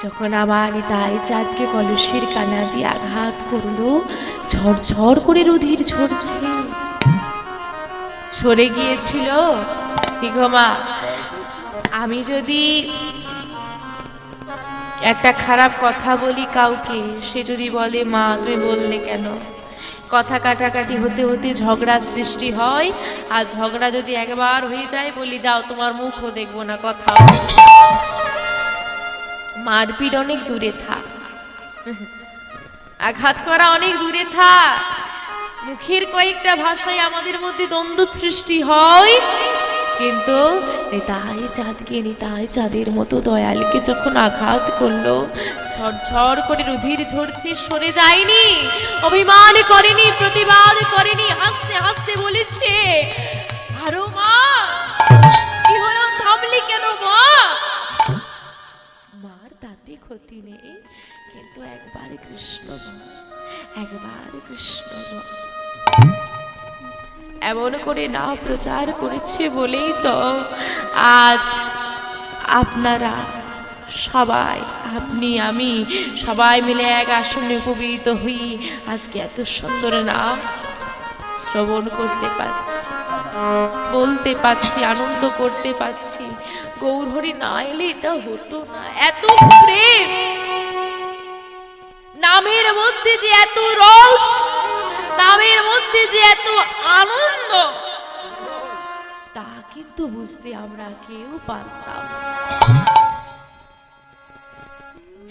যখন আমার নিতাই চাঁদকে কলসির কানা দিয়ে আঘাত করলো, ঝরঝর করে রুধির ঝরছে। সরে গিয়েছিল। কি গো মা, আমি যদি একটা খারাপ কথা বলি কাউকে, সে যদি বলে মা তুমি বললে কেন, কথা কাটাকাটি হতে হতে ঝগড়া সৃষ্টি হয়, আর ঝগড়া যদি একবার হয়ে যায় বলি যাও তোমার মুখও দেখবো না, কথা। মারপিট অনেক দূরে থাক, আঘাত করা অনেক দূরে থাক, মুখের কয়েকটা ভাষায় আমাদের মধ্যে দ্বন্দ্ব সৃষ্টি হয়, কিন্তু নিতাই চাঁদকে, নিতাই চাঁদের মতো দয়ালকে যখন আঘাত করলো, ঝরঝর করে রুধির ঝরছে, সরে যায়নি, অভিমান করেনি, প্রতিবাদ করেনি, হাসতে হাসতে বলেছে আরো মা কি হলো, থামলি কেন মা? মার তাতে ক্ষতি নেই, কিন্তু একবার কৃষ্ণ বল, একবার কৃষ্ণ বল। এমন করে না প্রচার করেছে বলেই তো আজ আপনারা সবাই, আপনি আমি সবাই মিলে এক আসনে উপবিত হই, আজকে এত সুন্দর নাম শ্রবণ করতে পাচ্ছি, বলতে পাচ্ছি, আনন্দ করতে পাচ্ছি। গৌরহরি না এলে এটা হতো না। এত প্রেম নামের মধ্যে, যে এত রস নামের মধ্যে, যে এত আনন্দ, তা কিন্তু বুঝতে আমরা কেউ পারতাম।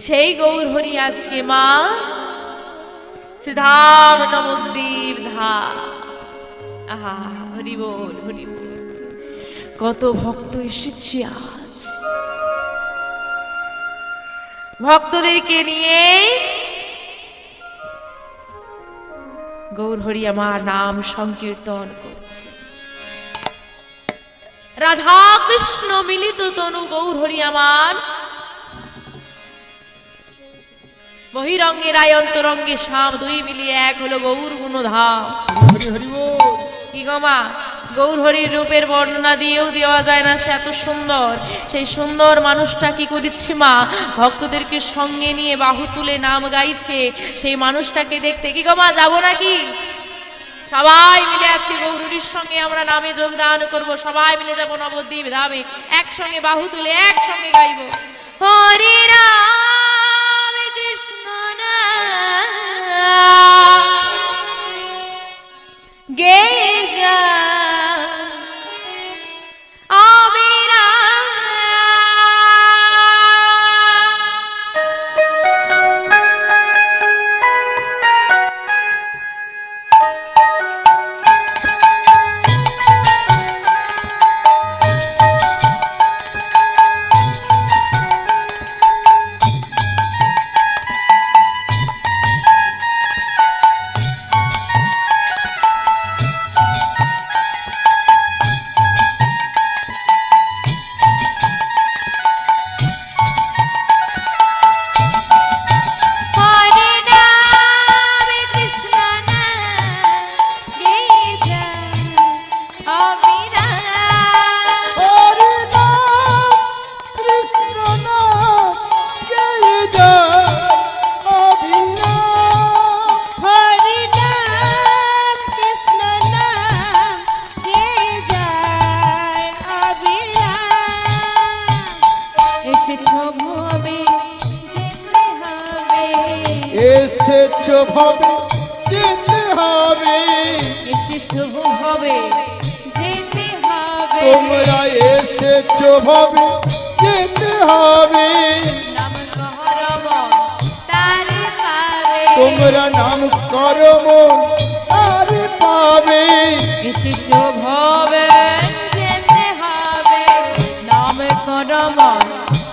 সেই গৌরহরি আজকে মা শ্রীধাম নবদ্বীপ ধাম। আহা, হরি বল, হরি বল। কত ভক্ত এসেছি আজ, ভক্তদেরকে নিয়ে গৌরহরি আমার নাম সংকীর্তন করছে। রাধা কৃষ্ণ মিলিত তনু গৌরহরি আমার, বহিরঙ্গে রায় অন্তরঙ্গে শ্যাম, দুই মিলিয়ে এক হলো গৌর গুণধাম। কি গো মা, গৌরহরির রূপের বর্ণনা দিয়েও দেওয়া যায় না, সে এত সুন্দর। সেই সুন্দর মানুষটা কি করেছে মা, ভক্তদেরকে সঙ্গে নিয়ে বাহু তুলে নাম গাইছে। সেই মানুষটাকে দেখতে কি গো মা যাবো নাকি? সবাই মিলে আজকে গৌরহরির সঙ্গে আমরা নামে যোগদান করব, সবাই মিলে যাব নবদ্বীপ ধামে, একসঙ্গে বাহু তুলে একসঙ্গে গাইব হরি রাম কৃষ্ণ নাম গে যা তোমরা এসেছো ভাবে যেতে হবে, তোমরা নাম করো মন তারে পাবে। এসেছো ভাবে যেতে হবে, নাম করো মন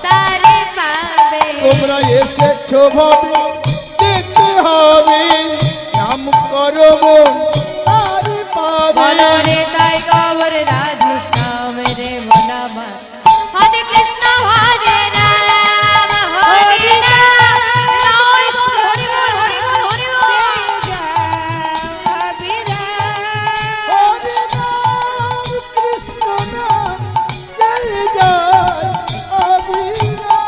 তারে পাবে। তোমরা এসেছো ভাবে যেতে হবে, নাম করো মন তারে পাবে। বলরে তাই গৌর রাধে শ্যাম রে মনামা, হরে কৃষ্ণ হরে রাম হরে রাম, জয় গৌর হরি বল, হরি বল, হরি বল। হরে রাম কৃষ্ণ নাম জয় জয় অবিরাম।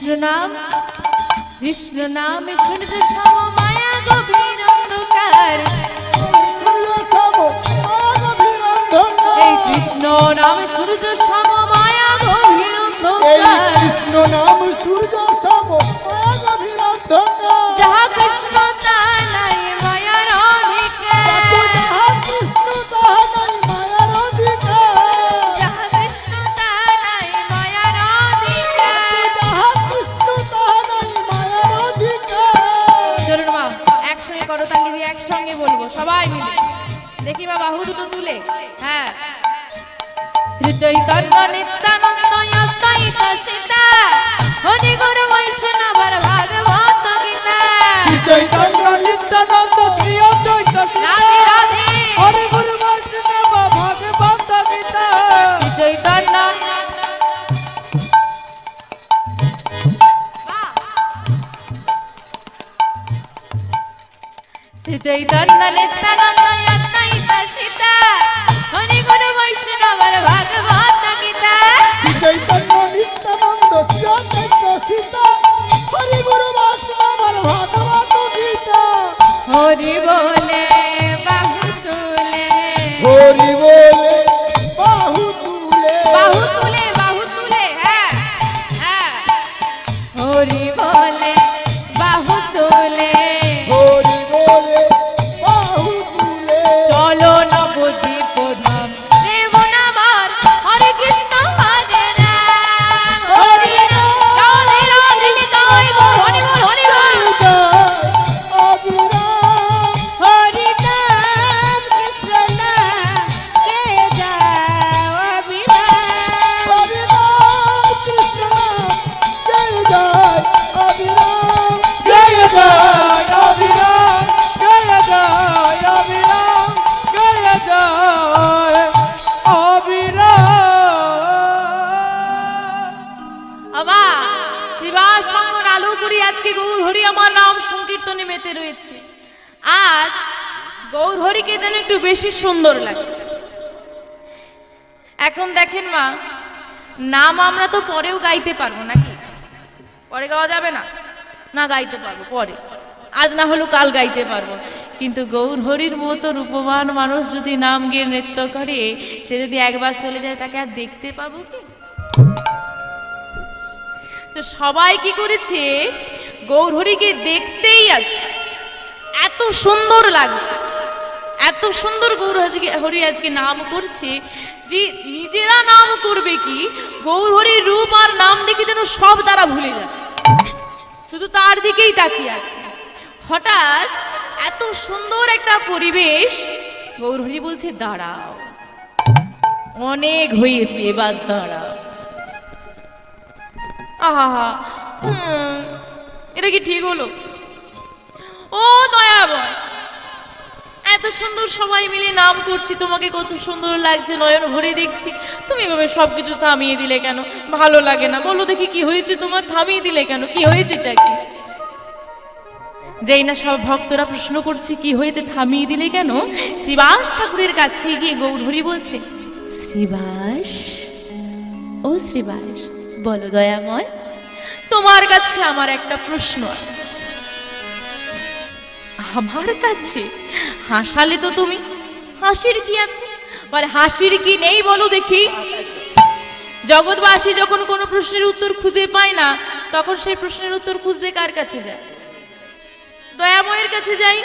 কৃষ্ণ নামে সূর্য সম মায়া গভীর অন্ধকার। এই কৃষ্ণ নাম সূর্য সম মায়া গভীর অন্ধকার। কৃষ্ণ নাম সূর্য সম মায়া গভীর অন্ধকার। যাহা কৃষ্ণ তাহা নাই মায়ার অধিকার। যাহা কৃষ্ণ তাহা নাই মায়ার অধিকার। যাহা কৃষ্ণ তাহা নাই মায়ার অধিকার। যাহা কৃষ্ণ তাহা নাই মায়ার অধিকার। চলুন মা একসঙ্গে করতালি দিয়ে একসঙ্গে বলবো সবাই মিলে। দেখি মা বাহু দুটো তুলে। হ্যাঁ, শ্রী চৈতন্য নিত্যানন্দ অদ্বৈত সীতা হরি গুরু বৈষ্ণব ভাগবত গীতা। শ্রী চৈতন্য নিত্যানন্দ শ্রী অদ্বৈত সীতা রাধে রাধে হরি গুরু বৈষ্ণব ভাগবত গীতা। শ্রী চৈতন্য শ্রী চৈতন্য নিত্যানন্দ অদ্বৈত সীতা হরি গুরু বৈষ্ণব ভাগবত গীতা। শ্রী চৈতন্য নিত্যানন্দ শ্রী অদ্বৈত সীতা হরি গুরু বৈষ্ণব ভাগবত গীতা। হরি বলে বাহু তুলে হরি বলে বাহু তুলে বাহু তুলে বাহু তুলে। হ্যাঁ হ্যাঁ, হরি বলে বাহু তুলে হরি বলে বাহু তুলে। চলো নবদ্বীপ ধাম দেব নামার হরে কৃষ্ণ হরে রাম হরে রাম রাধে রাধে নিতাই গৌর হরি বল হরি বল। হরি নাম কৃষ্ণ নাম কে যাও অবিরাম। বাবা শ্রীবাস সঙ্গ আলুপুরি আজকে গৌর হরি আমার নাম সংকীর্তনে মেতে রয়েছে। আজ গৌর হরিকে যেন একটু বেশি সুন্দর লাগে। এখন দেখেন মা, নাম আমরা তো পরেও গাইতে পারবো নাকি? পরে গাওয়া যাবে না? না গাইতে পারবো পরে, আজ না হলেও কাল গাইতে পারবো। কিন্তু গৌর হরির মতো রূপবান মানুষ যদি নাম গিয়ে নৃত্য করে, সে যদি একবার চলে যায় তাকে আর দেখতে পাবো কি? তো সবাই কি করেছে, গৌর হরিকে দেখতেই আছে, এত সুন্দর লাগছে, এত সুন্দর গৌর হরি আজকে নাম করছে যে নিজেরা নাম করবে কি, গৌর হরির রূপ আর নাম দেখে যেন সব তারা ভুলে যাচ্ছে, শুধু তার দিকেই তাকিয়ে আছে। হঠাৎ এত সুন্দর একটা পরিবেশ, গৌর হরি বলছে দাঁড়াও, অনেক হয়েছে, এবার দাঁড়াও। আহা, এটা কি ঠিক হলো? ও দয়াবয়, এত সুন্দর সবাই মিলে নাম করছি, তোমাকে কত সুন্দর লাগছে, নয়ন ভরে দেখছি, তুমি এভাবে সবকিছু থামিয়ে দিলে কেন? ভালো লাগে না, বলো দেখি কি হয়েছে তোমার, থামিয়ে দিলে কেন, কি হয়েছে? এটা কি? যেই না সব ভক্তরা প্রশ্ন করছে কি হয়েছে, থামিয়ে দিলে কেন, শ্রীবাস ঠাকুরের কাছে গিয়ে গৌর হরি বলছে, শ্রীবাস, ও শ্রীবাস, বলো দয়াময়, তোমার কাছে আমার একটা প্রশ্ন আছে। আমার কাছে? হাসালে তো তুমি, হাসির কি আছে? বলে হাসির কি নেই বলো দেখি। জগৎবাসী যখন কোনো প্রশ্নের উত্তর খুঁজে পায় না, তখন সেই প্রশ্নের উত্তর খুঁজতে কার কাছে যায়? দয়াময়ের কাছে যাই,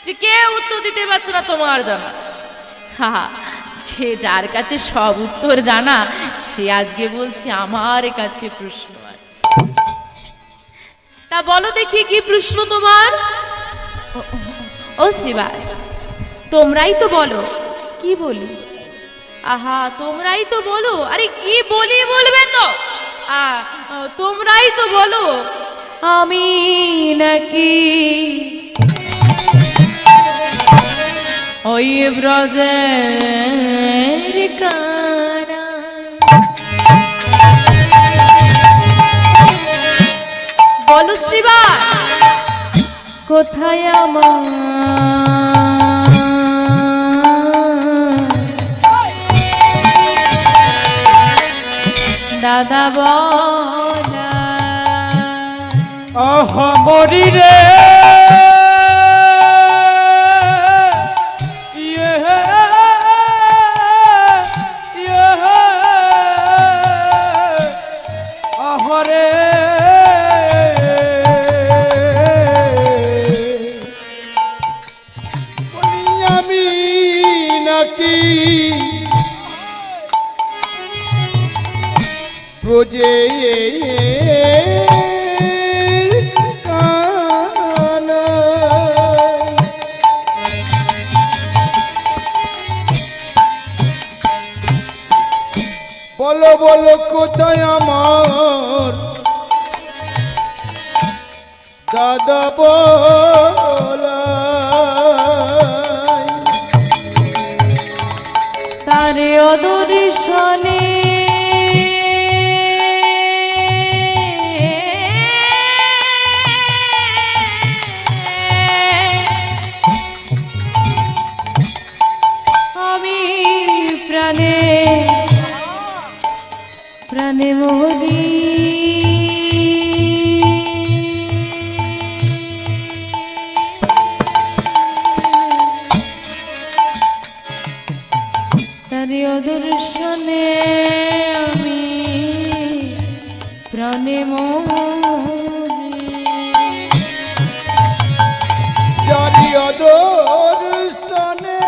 যে কে উত্তর দিতে পারছে না তোমার জানা আছে। হা, যে যার কাছে সব উত্তর জানা, সে আজকে বলছে আমার কাছে প্রশ্ন আছে। তা বলো দেখি কি প্রশ্ন তোমার? ও শ্রীবাস, তোমরাই তো বলো। কি বলি? আহা, তোমরাই তো বলো। আরে কি বলি বলবে তো, তোমরাই তো বলো। আমি নাকি ওই ব্রজের কানা, বলো শ্রীবাস, কোথায় আমার দাদা বলা? আহা মরি রে ইয়ে ইয়ে আহরে বলি আমি নাকি রোজে বলো বলো কোথায় আমার দাদা বলাই তারে অদর্শনে আমি প্রাণে প্রাণে মোহনী তারে অদর্শনে আমি প্রাণে মোহনী জানি অদর্শনে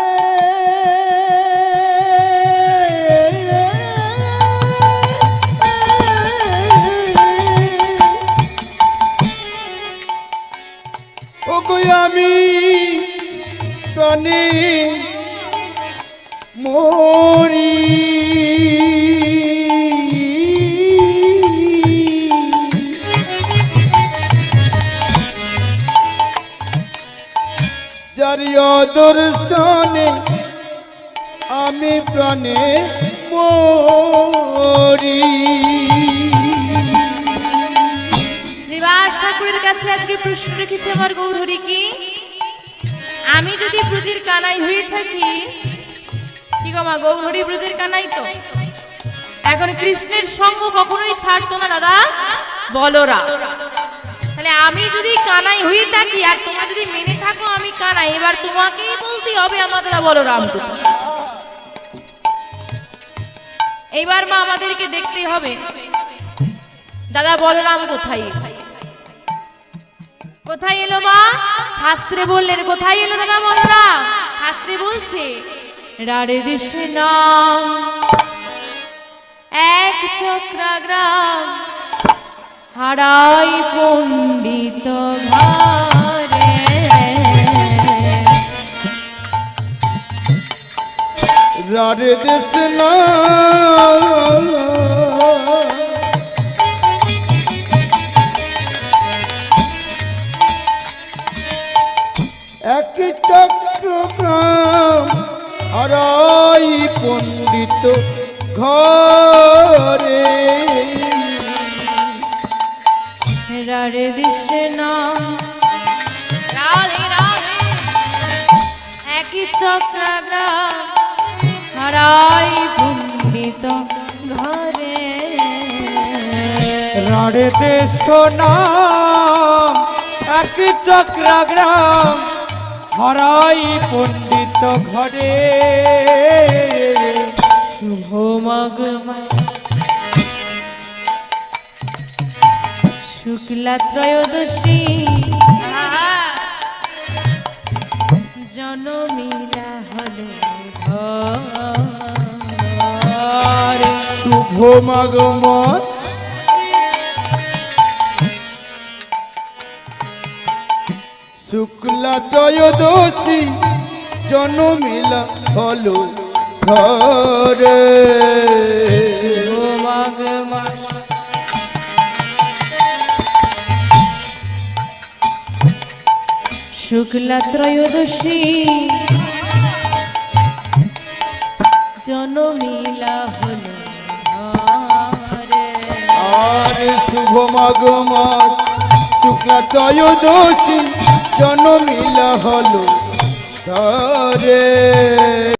ওগো আমি প্রাণে মরি যারি অদর্শনে আমি প্রাণে মরি শ্রীবাস ঠাকুরের কাছে আজকে প্রশ্ন রেখেছে আমার গৌরহরি কি আমি যদি ব্রজের কানাই হয়ে থাকি কি গো মা গৌরহরি ব্রজের কানাই তো এখন কৃষ্ণের সঙ্গ কখনোই ছাড়তো না দাদা বলরা তাহলে আমি যদি কানাই হয়ে থাকি আর তোমরা যদি মেনে থাকো আমি কানাই এবার তোমাকেই বলতে হবে আমার দাদা বলরাম কোথায় এইবার মা আমাদেরকে দেখতে হবে দাদা বলরাম কোথায় কোথায় এলো মা শাস্ত্রে বললেন কোথায় এলো দাদা বলরাম শাস্ত্রে বলছে রাড়ে দেশে নাম এক চক্রাগ্রাম হারাই পণ্ডিত ঘরে রারে দেশ না এক চক্রগ্রাম আড়াই পণ্ডিত ঘরে রাড়ে দেশে নাম রাধে রাধে একই চক্রাগ্রাম হারাই পণ্ডিত ঘরে রাড়ে দেশ নাম এক চক্রাগ্রাম হরাই পণ্ডিত ঘরে শুভ মগ শুক্লা ত্রয়োদশী জনমিলা হলো ঘর শুভ মাগমত শুক্লা ত্রয়োদশী জনমিলা হলো ঘরে শুক্লা ত্রয়োদশী জনমিলা হলো ঘরে আর শুভ মাগমত শুক্লা ত্রয়োদশী জনমিলা হলো ঘরে।